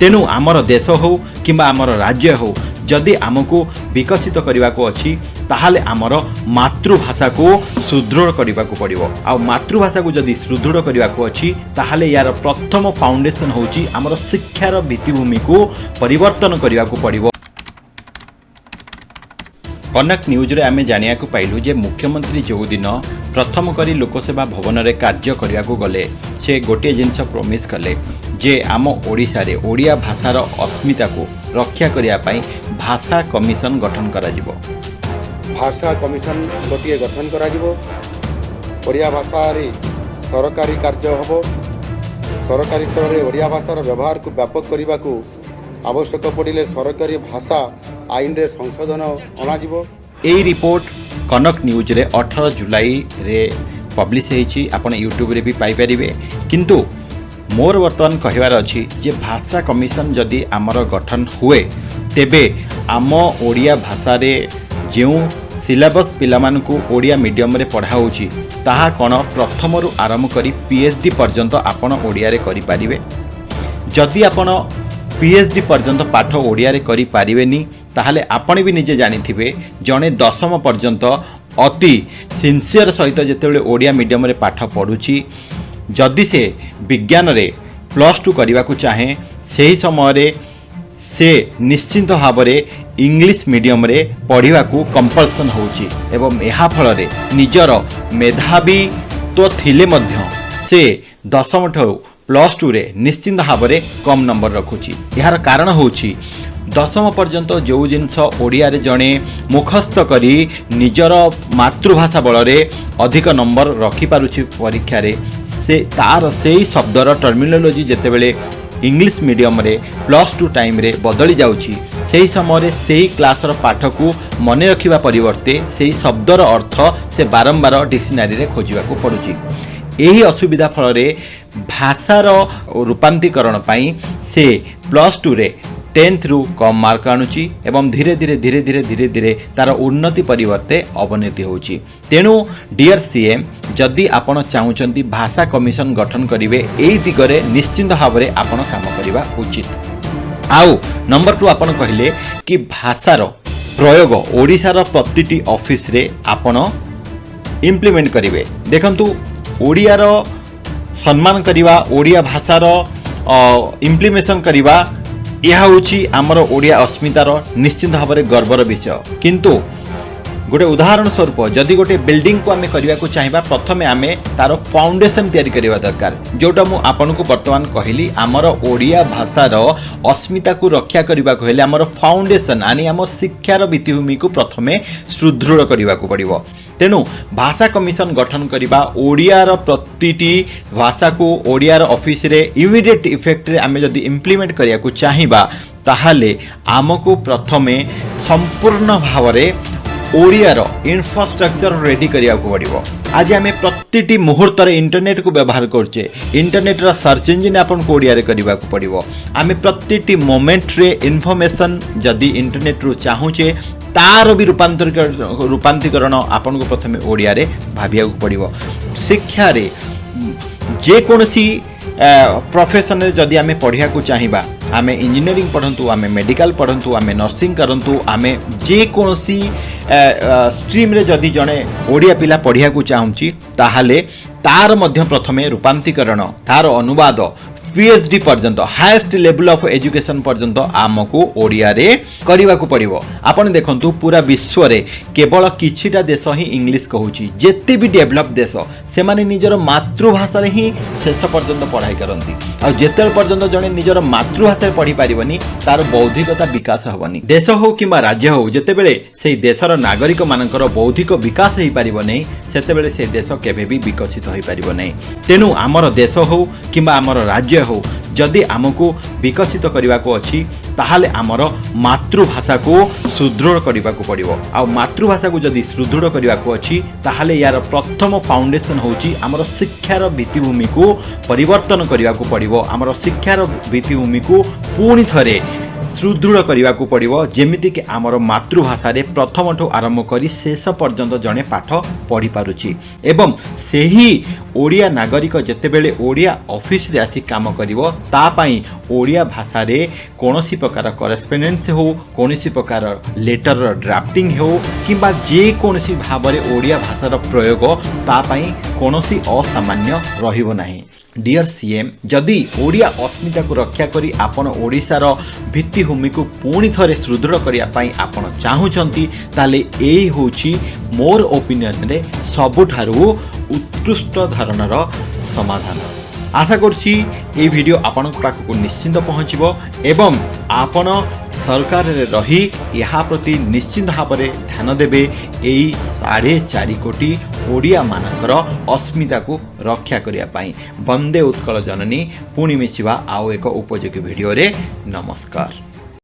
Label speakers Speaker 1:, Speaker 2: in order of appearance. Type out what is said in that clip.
Speaker 1: तेणु आमर देश हो किंबा आमर राज्य हो जदि आमको विकसित करने को अच्छी ताहले आमर मातृभाषा को सुदृढ़ करने को पड़ो। आ मातृभाषा को जदि सुदृढ़ करने को अच्छी ताहले यार प्रथम फाउंडेशन होची आमर शिक्षार भित्तिभूमि को परिवर्तन करने को पड़ो। कनक न्यूज रे आमे जानिया को पाइलु जे मुख्यमंत्री जो दिन प्रथम करी लोकसेवा भवन रे कार्य करने को गले से गोटे जिनस प्रॉमिस कले जे आम ओडिशा रे ओडिया भाषार अस्मिता को रक्षा करिया पई भाषा कमिशन गठन करा जिवो।
Speaker 2: भाषा कमिशन गोटे गठन करा जिवो। ओडिया भाषा रे सरकारी कार्य हबो। सरकारी स्तर रे ओडिया भाषार व्यवहार को व्यापक करने को आवश्यक पड़िले सरकारी भाषा आईन रे संशोधन अणाजिवो।
Speaker 1: एई रिपोर्ट कनक न्यूज रे 18 जुलाई रे पब्लिश होईची। आपण यूट्यूब रे भी पाई परिबे। किंतु मोर वर्तमान कहबार अछि जे भाषा कमिशन जदि आमर गठन हुए तेबे आम ओडिया भाषा रे जो सिलेबस पिलामानकु ओडिया मीडियम रे पढ़ा होची ताहा कोन प्रथम रु आरंभ करी पीएचडी पर्यंत आपण ओडिया रे करि परिबे। जदि आपण पीएचडी पर्यंत पाठ ओडिया रे करि पारिबेनी ताहले आपण भी निजे जानिथिबे जणे दशम पर्यंत अति सिंसियर सहित जेतेबेले ओडिया मीडियम रे पाठ पढुची जदि से विज्ञान रे +2 करने को चाहे सही समय रे से निश्चिंत भाव में इंग्लिश मीडियम रे पढ़ा को कंपल्सन होची एवं यह फल रे निजर मेधावी तो थिले मध्य से दशम ठू +2 रे निश्चिंत भाव में कम नंबर रखुची। यार कारण होची दशम पर्यंत जो जिनस ओडिया रे जणे मुखस्थ करी निजर मातृभाषा बल रे अधिक नंबर रखि पारुछि परीक्षा रे से तार सेही शब्दर टर्मिनोलॉजी जेतेबेले इंग्लिश मीडियम रे +2 टाइम रे बदली जाउछि सेही समय रे सेही क्लासर पाठ को मन रखिबा परिवर्ते सेही शब्दर अर्थ से बारंबार डिक्शनरी रे खोजिबा को पड़ुछि। यही असुविधा फल रे भाषार रूपांतरीकरण पाई से +2 रे 10th रु कम मार्क आणुची एवं धीरे धीरे धीरे धीरे धीरे धीरे तार उन्नति परिवर्ते अवनति होची। तेणु डियर सीएम जदि आपण चाहूचंती भाषा कमिशन गठन करिवे एई दिगरे निश्चिंत भाव में आपण काम करिवा उचित। आउ नंबर 2 आपण कहिले कि भाषार प्रयोग ओडिशार प्रतिटी ऑफिस रे आपण इम्प्लीमेंट करिवे। देखंतु ओडियार सम्मान करिवा ओडिया भाषार इम्प्लीमेशन करिवा यह हूँ आमर ओडिया अस्मितार निश्चित भाव में गर्वर विषय। किंतु गोटे उदाहरण स्वरूप जदि गोटे बिल्डिंग को आम करने को चाहिए प्रथमे आम तार फाउंडेशन तैयारी करने दरकार जोटा मु आपन को वर्तमान कहली आमर ओडिया भाषार अस्मिता को रक्षा करने को हेले आमर फाउंडेशन आनी आम शिक्षार भित्तिभूमि को प्रथमे सुदृढ़ करने को पड़ो। तेणु भाषा कमिशन गठन करने ओडियार प्रतिटी भाषा को ओडियार ऑफिस रे इमिडिएट इफेक्ट रे आम जदि इम्प्लीमेंट करने को चाहिए ताहले आमको प्रथमे संपूर्ण भाव में ओडियार इंफ्रास्ट्रक्चर रेडी करिया को पड़ो। आज आम प्रति मुहूर्त इंटरनेट को व्यवहार करछे इंटरनेट रा सर्च इंजिन आपन को ओडिया रे करिया को पड़ो। आम प्रति मोमेंट रे इन्फॉर्मेशन जदि इंटरनेट रु चाहूचे तार भी रूपांतरीकरण आपन को प्रथमे ओडिया रे भाबिया को पड़ो। शिक्षा रे जे कोनसी प्रोफेशन रे जदि आम पढ़िया को चाहिबा आम इंजीनियरिंग पढ़ंतु आम मेडिकल पढ़ंतु आम नर्सिंग करंतु आम जे कोनसी स्ट्रीम रे जदि जणे ओडिया पिला पढ़िया को चाहूची ताहाले तार मध्य प्रथमे रूपांतरीकरण तार अनुवाद पीएचडी पर्यंत हाईएस्ट लेवल ऑफ एजुकेशन पर्यंत आमको ओडिया रे करने को पड़ो। आपण देखंतु पूरा विश्व रे केवल किछिटा देश ही इंग्लिश कहूची जेते भी डेवलप देश से माने निजर मातृभाषा रे ही शेष पर्यंत पढ़ाई करंती आ जेते पर्यंत जणे निजर मातृभाषा रे पढ़ी पारिबनी तार बौद्धिकता विकास हबनी। देश हो किंबा राज्य हो जेते बेले सेही देशर नागरिक मानकर बौद्धिक विकास हेई पारिबो नै सेते बेले से देश केबे भी विकसित होई पारिबो नै। तेनु आमर देश हो किंबा आमर राज्य हो जदि आमको विकसित करने को अच्छी ताहले आमर मातृभाषा को सुदृढ़ करने को पड़ो। आ मातृभाषा को जदि सुदृढ़ करने को अच्छी ताहले यार प्रथम फाउंडेशन होची आमर शिक्षार भित्तिभूमि को परिवर्तन करने को पड़ो। आमर शिक्षार भित्तिभूमि को पुणी थरे सुदृढ़ करने को पड़ो जेमिति कि आमर मातृभाषा रे प्रथम ठू आरंभ करी शेष पर्यंत जड़े पाठ पढ़ी पारुछि एवं सेही ओडिया नागरिक जेतेबेले ओडिया ऑफिस रे आसी काम करिवो ता पई ओडिया भाषा रे कोनोसी प्रकार करेस्पोंडेंस हो कोनोसी प्रकार लेटर ड्राफ्टिंग हो किंबा जे कोनोसी भाबरे ओडिया भाषार प्रयोग ता पई कोनोसी असामान्य रहिबो नाही। डियर सीएम जदि ओडिया अस्मिता को रक्षा करी आपण ओडिशार भित्तिभूमि को पुणी थरे सुदृढ़ करिया पई आपण चाहुचंती ताले एई होची मोर ओपिनियन रे सबुठारु उत्कृष्ट धरणर समाधान। आशा करछि ए वीडियो आपण पाखक निश्चिंत पहुँचबो एवं आपण सरकार रे रही यहाँ प्रति निश्चिंत भाव में ध्यान देवे यही 4.5 कोटी ओडिया मानकर अस्मिता को रक्षा करिया पाई। वंदे उत्कल जननी पुणी मिशिबा आउ एक उपयोगी वीडियो रे नमस्कार।